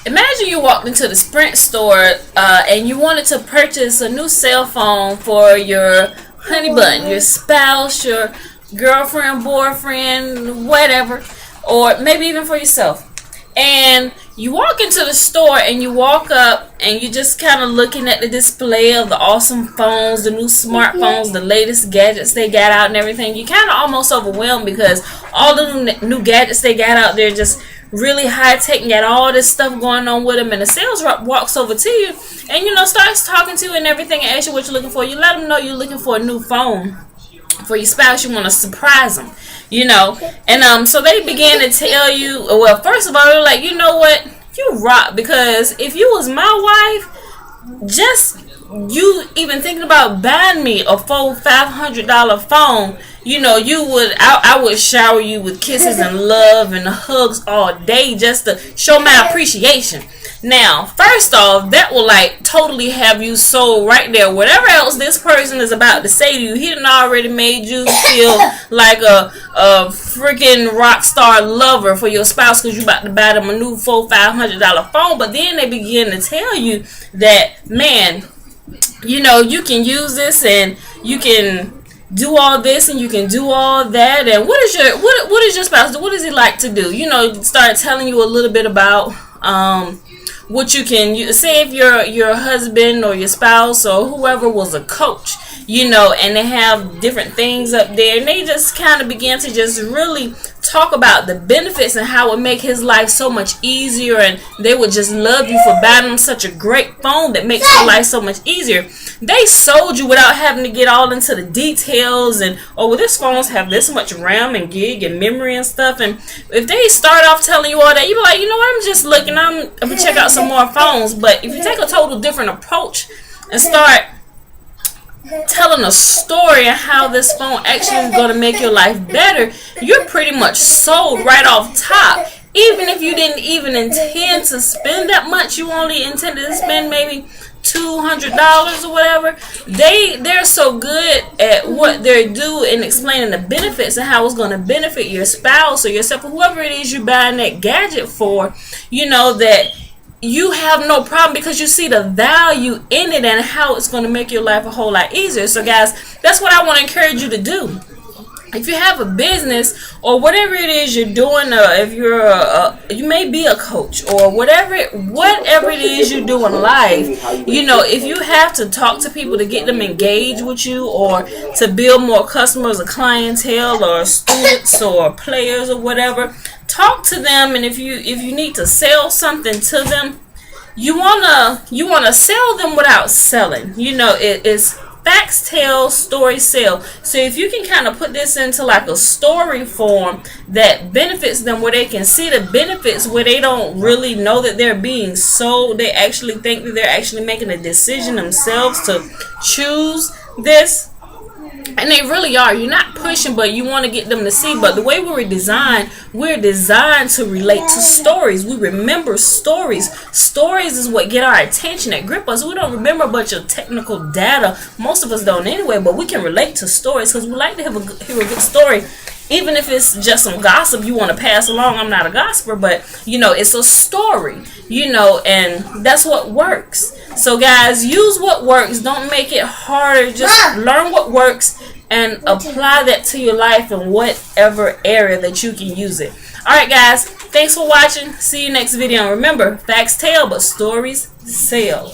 Imagine you walked into the Sprint store and you wanted to purchase a new cell phone for your honey bun, your spouse, your girlfriend, boyfriend, whatever, or maybe even for yourself. And you walk into the store and you walk up and you just kind of looking at the display of the awesome phones, the new smartphones, the latest gadgets they got out and everything. You kind of almost overwhelmed because all the new gadgets they got out there just really high tech and got all this stuff going on with them. And the sales rep walks over to you and starts talking to you and everything and asks you what you're looking for. You let them know you're looking for a new phone for your spouse. You want to surprise them, and so they began to tell you, well, first of all, they're like, you know what, you rock, because if you was my wife, just you even thinking about buying me a $500 phone, I would shower you with kisses and love and hugs all day just to show my appreciation. Now, first off, that will totally have you sold right there. Whatever else this person is about to say to you, he done already made you feel like a freaking rock star lover for your spouse because you about to buy them a new $500 phone. But then they begin to tell you that, man, you can use this and you can do all this and you can do all that. And what is your spouse do? What does he like to do? Start telling you a little bit about what you can say if your husband or your spouse or whoever was a coach, and they have different things up there, and they just kind of begin to just really talk about the benefits and how it would make his life so much easier, and they would just love you for buying them such a great phone that makes your life so much easier. They sold you without having to get all into the details and, well, this phones have this much RAM and gig and memory and stuff. And if they start off telling you all that, you be like, you know what, I'm just looking, I'm gonna check out some more phones. But if you take a total different approach and start telling a story of how this phone actually is going to make your life better, you're pretty much sold right off top. Even if you didn't even intend to spend that much, you only intended to spend maybe $200 or whatever. They're so good at what they do in explaining the benefits and how it's going to benefit your spouse or yourself or whoever it is you're buying that gadget for, that you have no problem because you see the value in it and how it's going to make your life a whole lot easier. So guys, that's what I want to encourage you to do. If you have a business or whatever it is you're doing, if you may be a coach or whatever it is you do in life, if you have to talk to people to get them engaged with you or to build more customers or clientele or students or players or whatever, talk to them. And if you need to sell something to them, you wanna sell them without selling. It's facts tell, stories sell. So if you can kind of put this into like a story form that benefits them, where they can see the benefits, where they don't really know that they're being sold, they actually think that they're actually making a decision themselves to choose this. And they really are. You're not pushing, but you want to get them to see. But the way we're designed to relate to stories. We remember stories. Stories is what get our attention, that grip us. We don't remember a bunch of technical data. Most of us don't anyway, but we can relate to stories because we like to hear a good story. Even if it's just some gossip you want to pass along. I'm not a gossiper, but it's a story, and that's what works. So guys, use what works. Don't make it harder. Just learn what works and apply that to your life in whatever area that you can use it. Alright guys, thanks for watching. See you next video. And remember, facts tell, but stories sell.